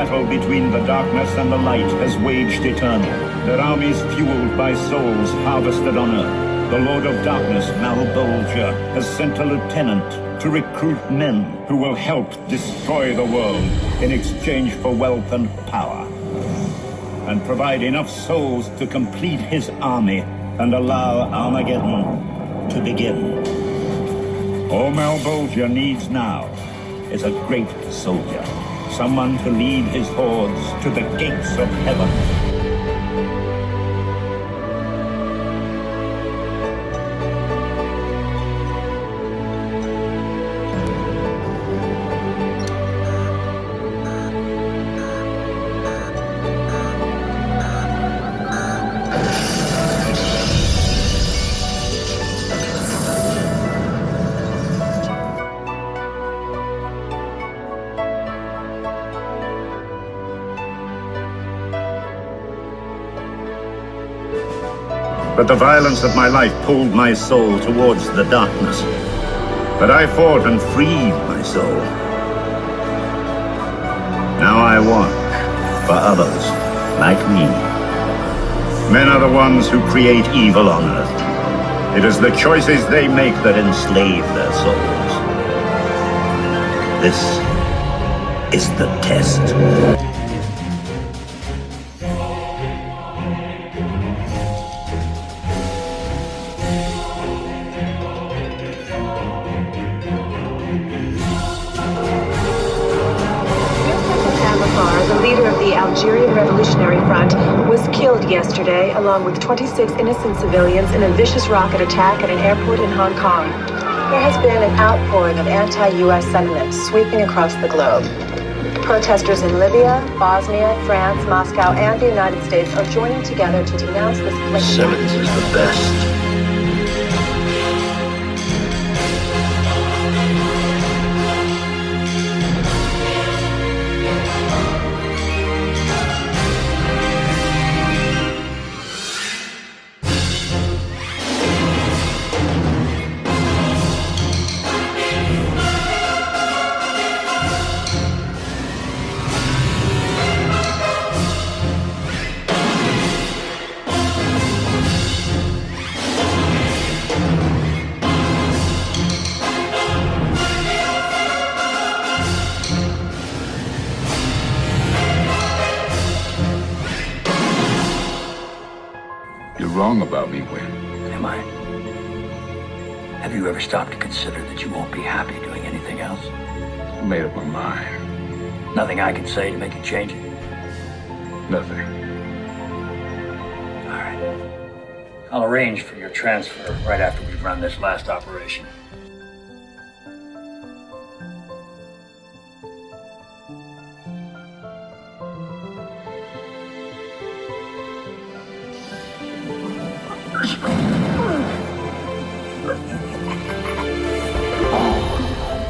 battle between the darkness and the light has waged eternal. Their armies fueled by souls harvested on Earth. The Lord of Darkness, Malebolgia, has sent a lieutenant to recruit men who will help destroy the world in exchange for wealth and power, and provide enough souls to complete his army and allow Armageddon to begin. All Malebolgia needs now is a great soldier, someone to lead his hordes to the gates of heaven. But the violence of my life pulled my soul towards the darkness. But I fought and freed my soul. Now I walk for others like me. Men are the ones who create evil on Earth. It is the choices they make that enslave their souls. This is the test. The leader of the Algerian Revolutionary Front was killed yesterday, along with 26 innocent civilians in a vicious rocket attack at an airport in Hong Kong. There has been an outpouring of anti-U.S. sentiments sweeping across the globe. Protesters in Libya, Bosnia, France, Moscow, and the United States are joining together to denounce this blatant... Simmons is the best. You're wrong about me, Win. Am I? Have you ever stopped to consider that you won't be happy doing anything else? I made up my mind. Nothing I can say to make you change it? Nothing. All right. I'll arrange for your transfer right after we've run this last operation.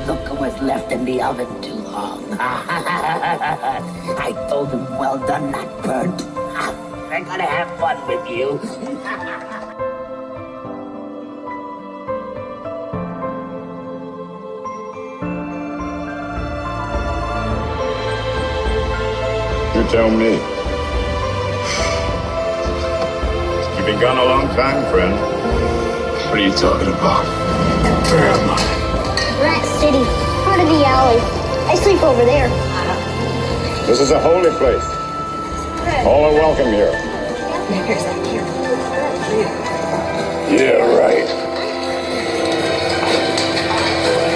Look who was left in the oven too long. I told him, well done, not burnt. I'm gonna have fun with you. You tell me. You've been gone a long time, friend. What are you talking about? Where am I? Rat City, part of the alley. I sleep over there. This is a holy place. All are welcome here. Yeah, right.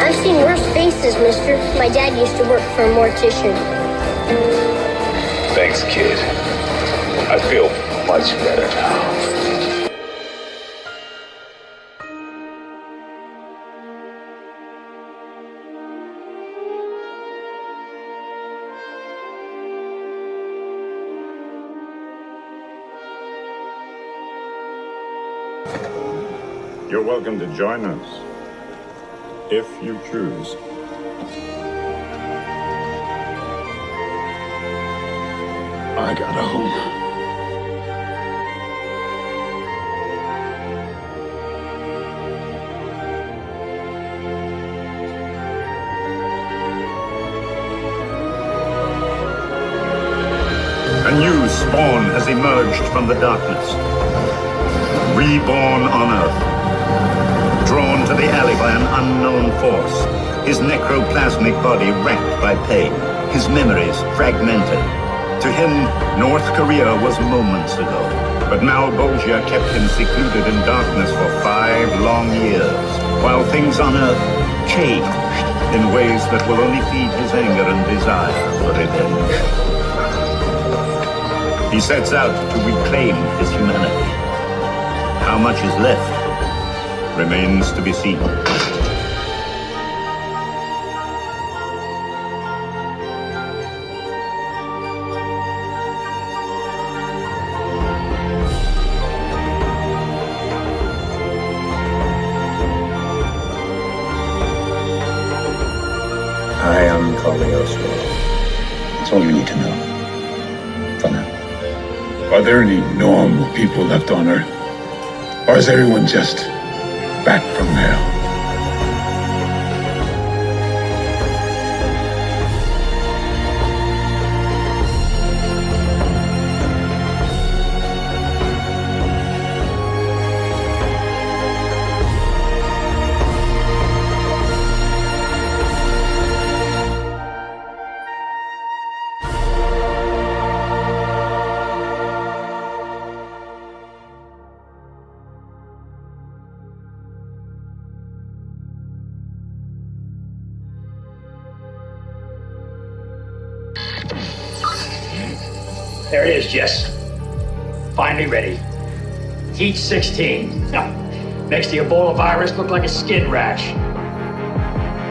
I've seen worse faces, mister. My dad used to work for a mortician. Thanks, kid. I feel much better now. You're welcome to join us, if you choose. I got home. A new spawn has emerged from the darkness. Reborn on Earth. Drawn to the alley by an unknown force. His necroplasmic body racked by pain. His memories fragmented. To him, North Korea was moments ago. But Malbolgia kept him secluded in darkness for 5 long years, while things on Earth changed in ways that will only feed his anger and desire for revenge. He sets out to reclaim his humanity. How much is left remains to be seen. I am Cagliostro. That's all you need to know. For now. Are there any normal people left on Earth? Or is everyone just back from hell? There it is, Jess. Finally ready. Heat 16. Makes the Ebola virus look like a skin rash.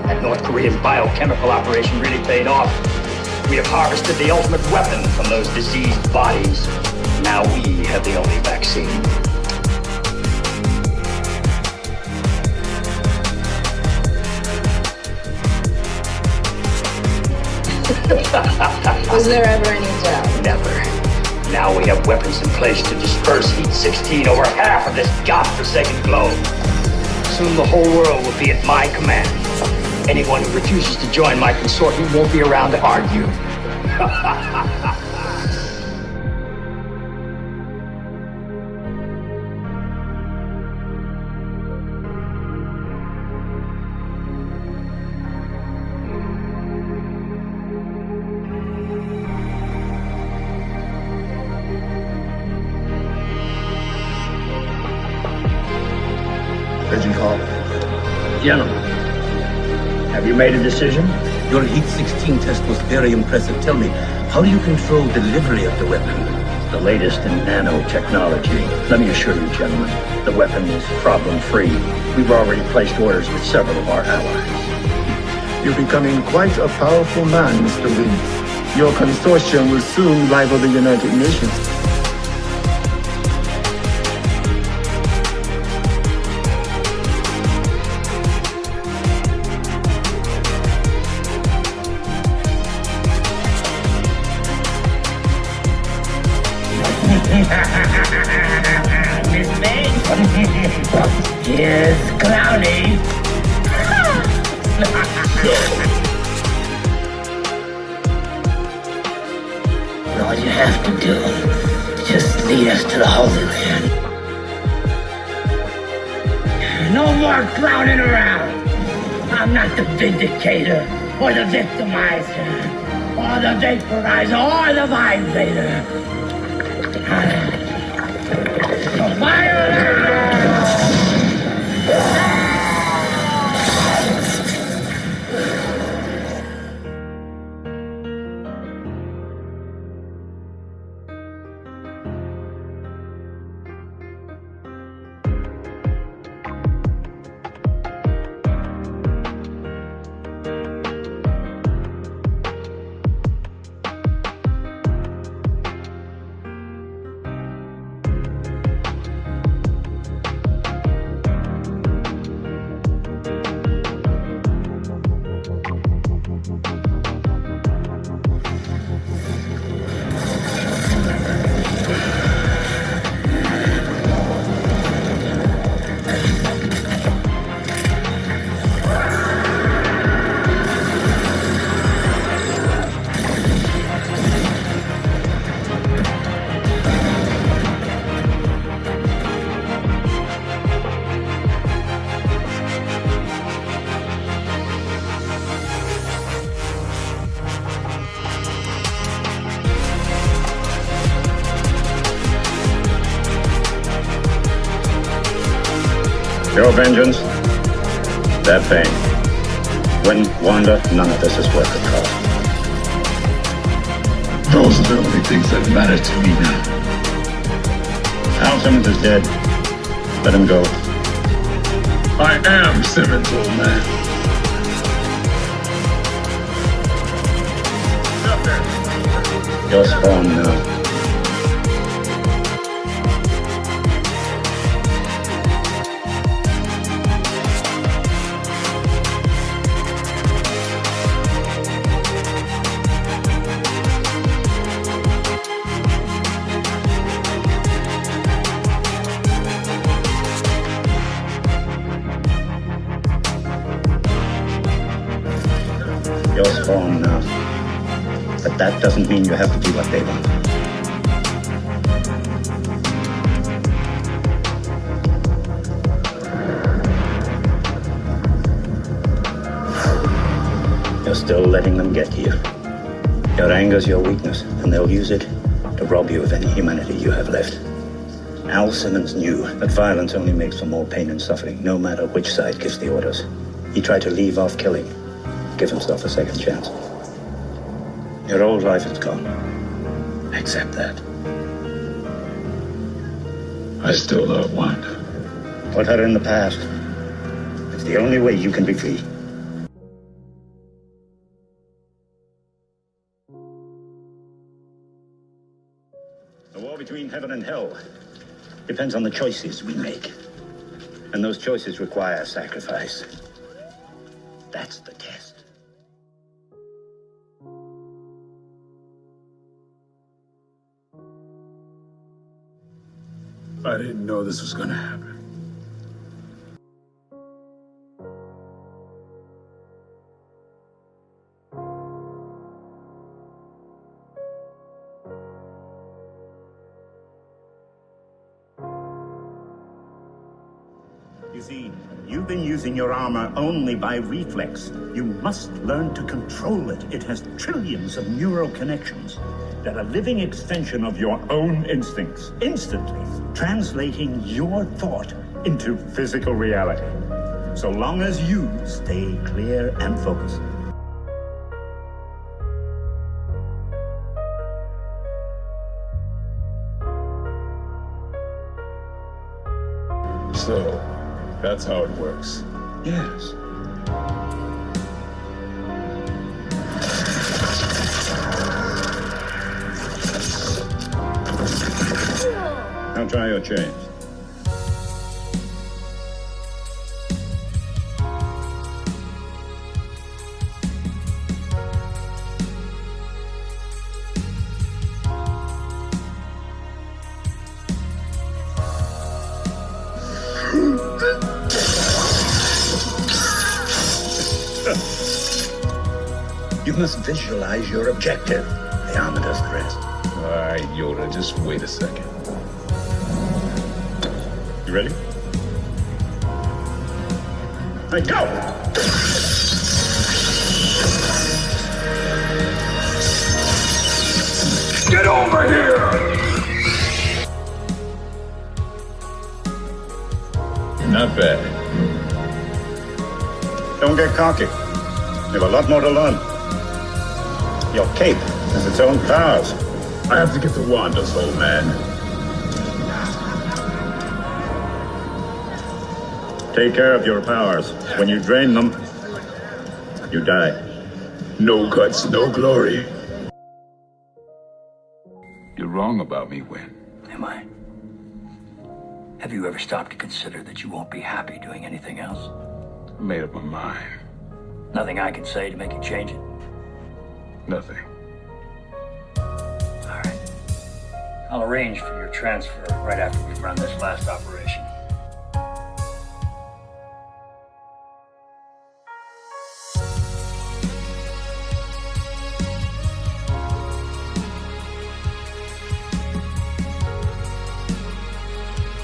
That North Korean biochemical operation really paid off. We have harvested the ultimate weapon from those diseased bodies. Now we have the only vaccine. Was there ever any doubt? Never. Now we have weapons in place to disperse Heat 16 over half of this godforsaken globe. Soon the whole world will be at my command. Anyone who refuses to join my consortium won't be around to argue. Agent Hall. Gentlemen, have you made a decision? Your Heat 16 test was very impressive. Tell me, how do you control delivery of the weapon? The latest in nanotechnology. Let me assure you, gentlemen, the weapon is problem-free. We've already placed orders with several of our allies. You're becoming quite a powerful man, Mr. Lee. Your consortium will soon rival the United Nations. Miss Meg? Here's Cloudy. All you have to do is just lead us to the Holy Land. No more clowning around. I'm not the vindicator, or the victimizer, or the vaporizer, or the vibrator. Fire! Your vengeance, their pain. When Wanda, none of this is worth the cost. Those are the only things that matter to me now. Al Simmons is dead. Let him go. I am Simmons, old man. Your spawn now. Your spawn now. But that doesn't mean you have to do what they want. You're still letting them get to you. Your anger's your weakness, and they'll use it to rob you of any humanity you have left. Al Simmons knew that violence only makes for more pain and suffering, no matter which side gives the orders. He tried to leave off killing, give himself a second chance. Your old life is gone. Accept that. I still love Wanda. Put her in the past. It's the only way you can be free. The war between heaven and hell depends on the choices we make. And those choices require sacrifice. That's the test. I didn't know this was gonna happen. You see, you've been using your armor only by reflex. You must learn to control it. It has trillions of neural connections that are a living extension of your own instincts, instantly translating your thought into physical reality. So long as you stay clear and focused. So, that's how it works. Yes. Now try your chains. You must visualize your objective. The armor does the rest. All right, Yoda, just wait a second. You ready? Hey, go! Get over here! Not bad. Don't get cocky. You have a lot more to learn. Your cape has its own powers. I have to get to Wanda's, old man. Take care of your powers. When you drain them, you die. No guts, no glory. You're wrong about me, Win. Am I? Have you ever stopped to consider that you won't be happy doing anything else? I made up my mind. Nothing I can say to make you change it? Nothing. All right. I'll arrange for your transfer right after we've run this last operation.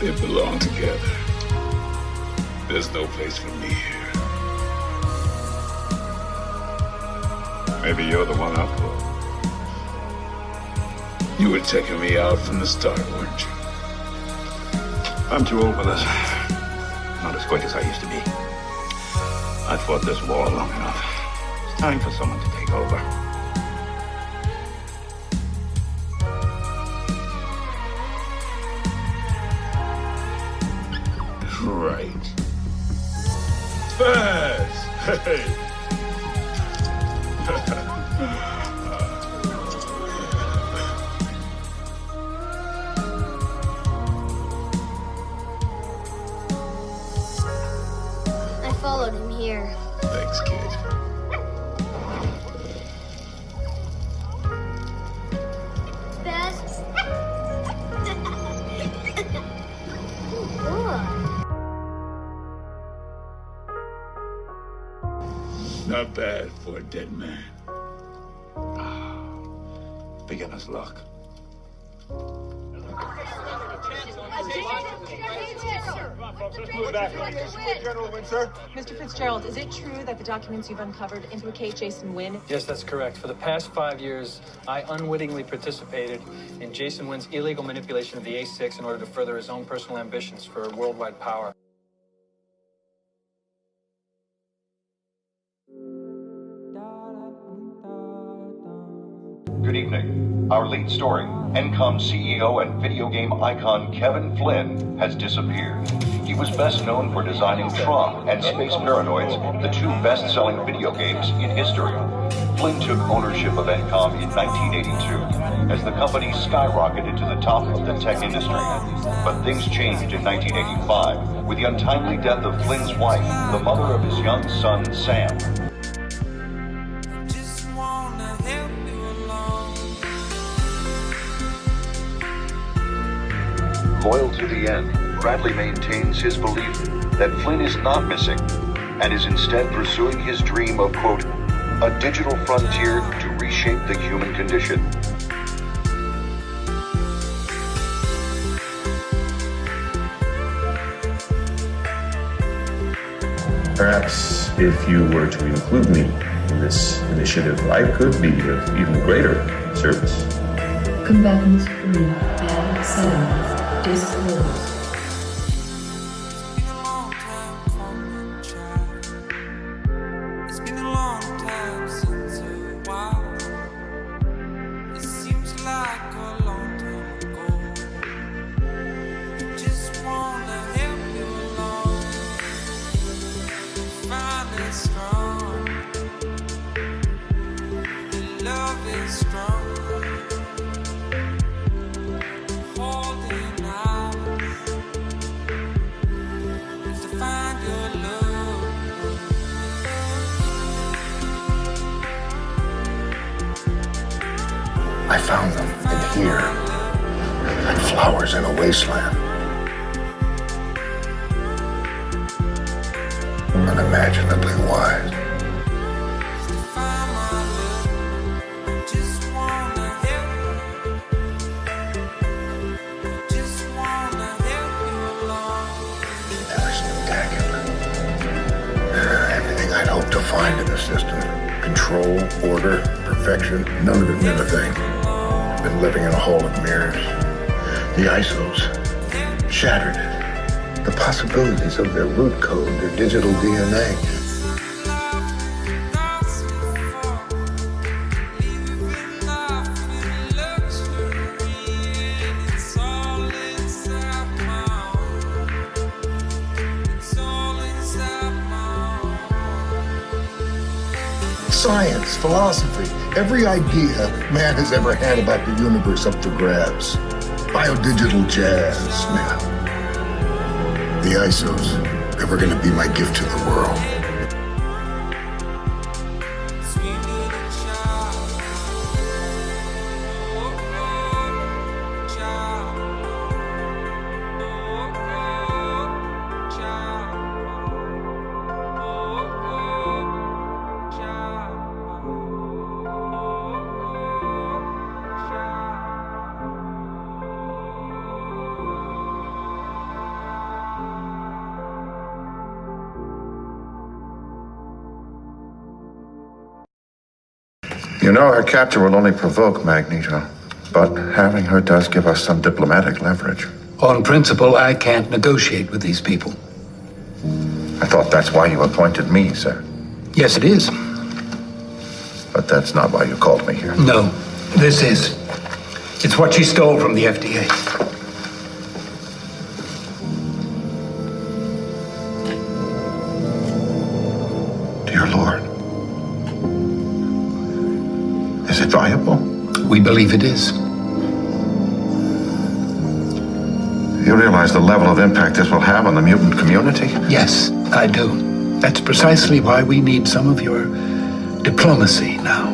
They belong together. There's no place for me here. Maybe you're the one I pulled. You were checking me out from the start, weren't you? I'm too old for this. Not as quick as I used to be. I fought this war long enough. It's time for someone to take over. Right. Spurs! Hey! I followed him here. Thanks, kid. Best. Not bad for a dead man. Beginner's luck. Mr. Fitzgerald, is it true that the documents you've uncovered implicate Jason Wynn? Yes, that's correct. For the past 5 years, I unwittingly participated in Jason Wynn's illegal manipulation of the A6 in order to further his own personal ambitions for worldwide power. Good evening. Our lead story, Encom CEO and video game icon Kevin Flynn has disappeared. He was best known for designing Tron and Space Paranoids, the two best-selling video games in history. Flynn took ownership of Encom in 1982 as the company skyrocketed to the top of the tech industry. But things changed in 1985 with the untimely death of Flynn's wife, the mother of his young son, Sam. Loyal to the end, Bradley maintains his belief that Flynn is not missing and is instead pursuing his dream of, quote, a digital frontier to reshape the human condition. Perhaps if you were to include me in this initiative, I could be of even greater service. Combatants 3 and 7 disclosed. I found them in here, like flowers in a wasteland. Unimaginably wise. They were spectacular. Everything I'd hoped to find in the system. Control, order, perfection, none of it meant a thing. Been living in a hall of mirrors. The ISOs shattered it. The possibilities of their root code, their digital DNA. Science, philosophy, every idea man has ever had about the universe up for grabs. Biodigital jazz, man. The ISOs, ever gonna be my gift to the world. You know, her capture will only provoke Magneto, but having her does give us some diplomatic leverage. On principle, I can't negotiate with these people. I thought that's why you appointed me, sir. Yes, it is. But that's not why you called me here. No, this is. It's what you stole from the FDA. Dear Lord. Is it valuable? We believe it is. You realize the level of impact this will have on the mutant community? Yes, I do. That's precisely why we need some of your diplomacy now.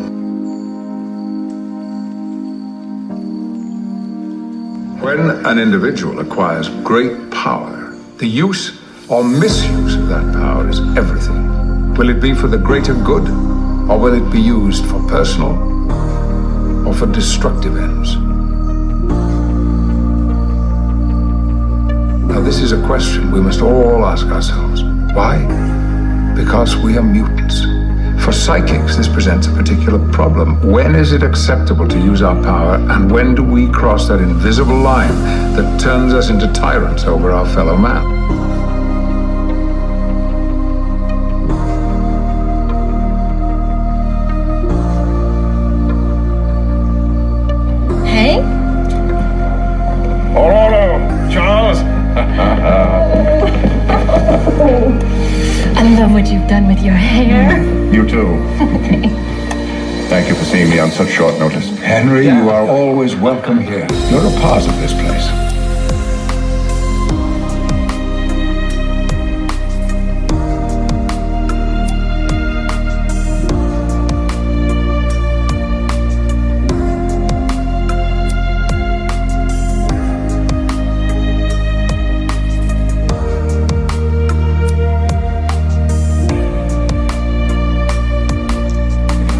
When an individual acquires great power, the use or misuse of that power is everything. Will it be for the greater good, or will it be used for personal or for destructive ends? Now, this is a question we must all ask ourselves. Why? Because we are mutants. For psychics, this presents a particular problem. When is it acceptable to use our power, and when do we cross that invisible line that turns us into tyrants over our fellow man? Hey? Hello, Charles. I love what you've done with your hair. You too. Thank you for seeing me on such short notice. Henry, you are always welcome here. You're a part of this place.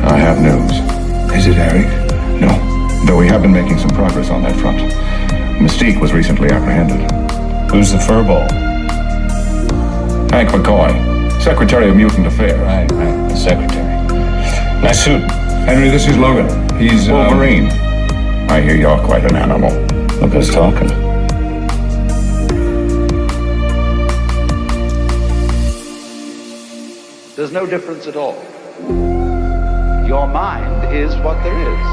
I have news. Is it Eric? No, though we have been making some progress on that front. Mystique was recently apprehended. Who's the furball? Hank McCoy, Secretary of Mutant Affairs. Right, the secretary. Nice suit. Henry, this is Logan. He's Wolverine. I hear you're quite an animal. Look who's talking. There's no difference at all. Your mind is what there is.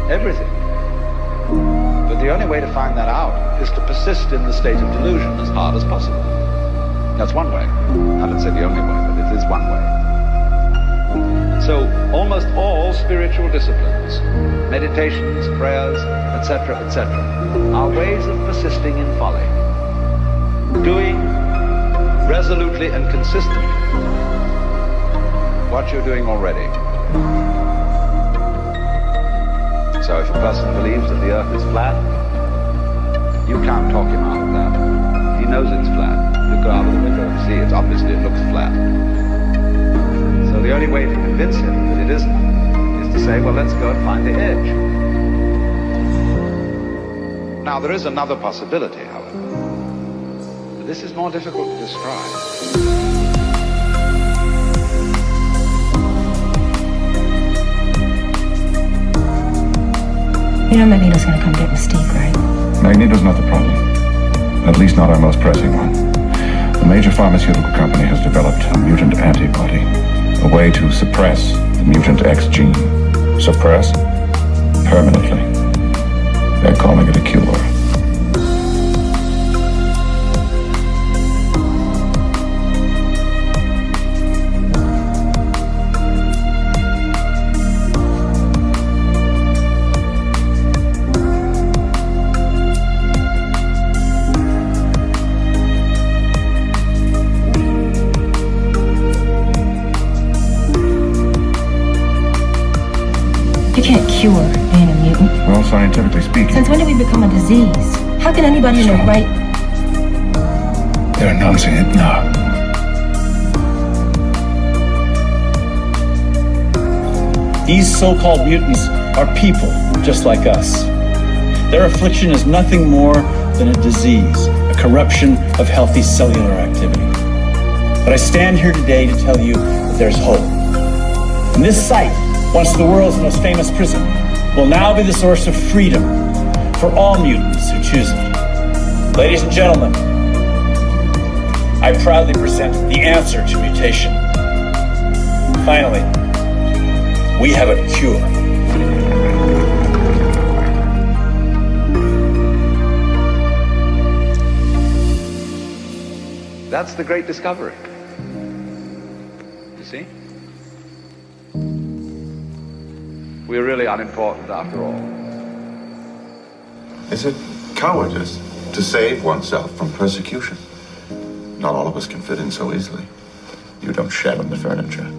Everything. But the only way to find that out is to persist in the state of delusion as hard as possible. That's one way. I don't say the only way, but it is one way. So almost all spiritual disciplines, meditations, prayers, etc., are ways of persisting in folly. Doing resolutely and consistently what you're doing already. So if a person believes that the earth is flat, you can't talk him out of that. He knows it's flat. Look out of the window and see it. Obviously it looks flat. So the only way to convince him that it isn't is to say, well, let's go and find the edge. Now there is another possibility, however. But this is more difficult to describe. You know Magneto's gonna come get Mystique, right? Magneto's not the problem. At least not our most pressing one. A major pharmaceutical company has developed a mutant antibody, a way to suppress the mutant X gene. Suppress? Permanently. They're calling it a cure. You can't cure being a mutant. Well, scientifically speaking. Since when did we become a disease? How can anybody in their right... They're announcing it now. These so-called mutants are people, just like us. Their affliction is nothing more than a disease, a corruption of healthy cellular activity. But I stand here today to tell you that there's hope. And this site, once the world's most famous prison, will now be the source of freedom for all mutants who choose it. Ladies and gentlemen, I proudly present the answer to mutation. Finally, we have a cure. That's the great discovery. You see? We're really unimportant after all. Is it cowardice to save oneself from persecution? Not all of us can fit in so easily. You don't shed on the furniture.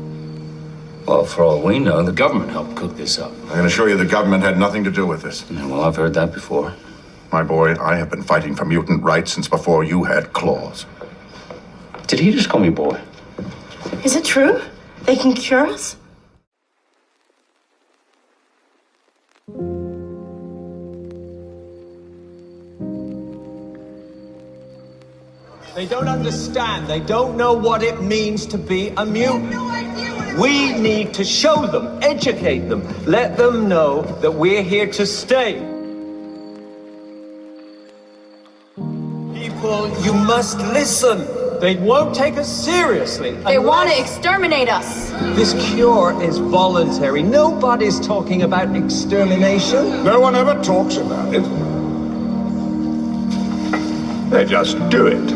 Well, for all we know, the government helped cook this up. I can assure you the government had nothing to do with this. Yeah, well, I've heard that before. My boy, I have been fighting for mutant rights since before you had claws. Did he just call me boy? Is it true? They can cure us? They don't understand. They don't know what it means to be a mutant. We need to show them, educate them, let them know that we're here to stay. People, you must listen. They won't take us seriously. They want to exterminate us. This cure is voluntary. Nobody's talking about extermination. No one ever talks about it. They just do it.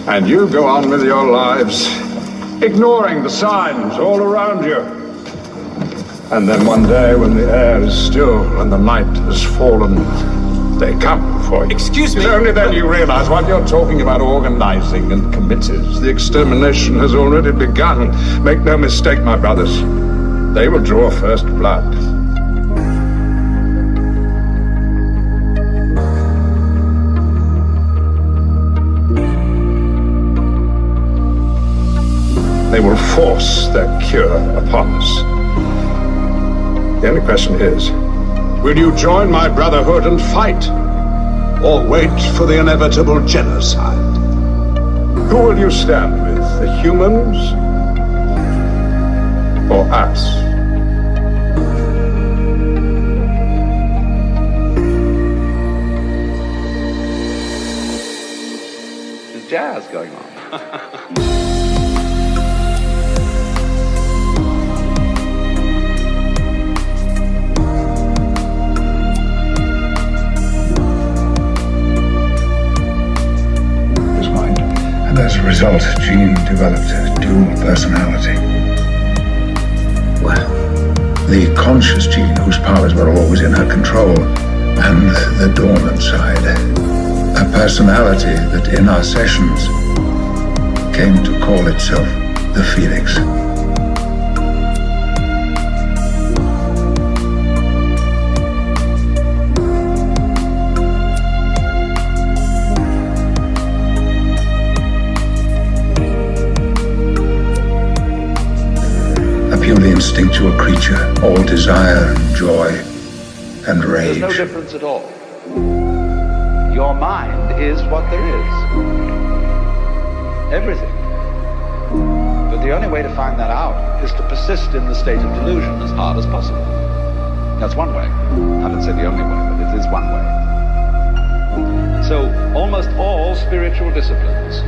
And you go on with your lives, ignoring the signs all around you. And then one day, when the air is still and the night has fallen, they come for you. Excuse me? It's only then you realize what you're talking about organizing and committees. The extermination has already begun. Make no mistake, my brothers. They will draw first blood. They will force their cure upon us. The only question is, will you join my brotherhood and fight? Or wait for the inevitable genocide? Who will you stand with, the humans or us? There's jazz going on. And as a result, Jean developed a dual personality. Well, the conscious Jean, whose powers were always in her control, and the dormant side. A personality that in our sessions came to call itself the Phoenix. Purely instinctual creature, all desire and joy and rage. There's no difference at all. Your mind is what there is. Everything. But the only way to find that out is to persist in the state of delusion as hard as possible. That's one way. I don't say the only way, but it is one way. So almost all spiritual disciplines,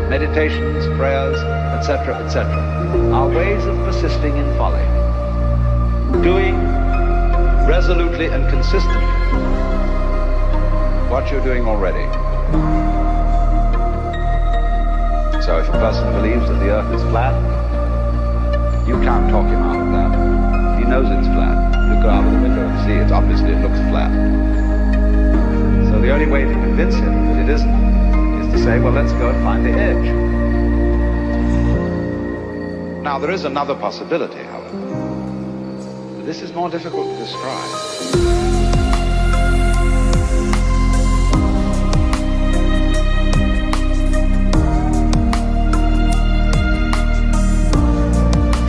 meditations, prayers, etc., are ways of persisting in folly. Doing resolutely and consistently what you're doing already. So if a person believes that the earth is flat, you can't talk him out of that. He knows it's flat. You go out of the window and see it. Obviously it looks flat. So the only way to convince him that it isn't is to say, well, let's go and find the edge. Now, there is another possibility, however. But this is more difficult to describe.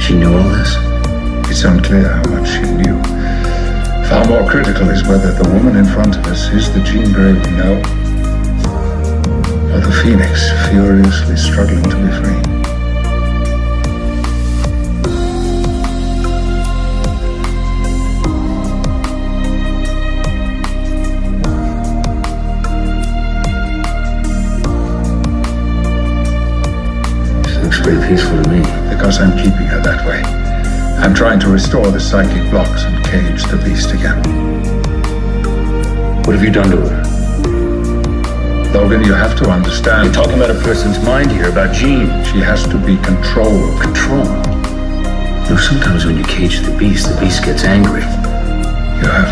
She knew all this? It's unclear how much she knew. Far more critical is whether the woman in front of us is the Jean Grey we know, or the Phoenix furiously struggling to be free. pretty peaceful to me. Because I'm keeping her that way. I'm trying to restore the psychic blocks and cage the beast again. What have you done to her? Logan, you have to understand. You're talking about a person's mind here, about Jean. She has to be controlled. Control? You know, sometimes when you cage the beast gets angry. You have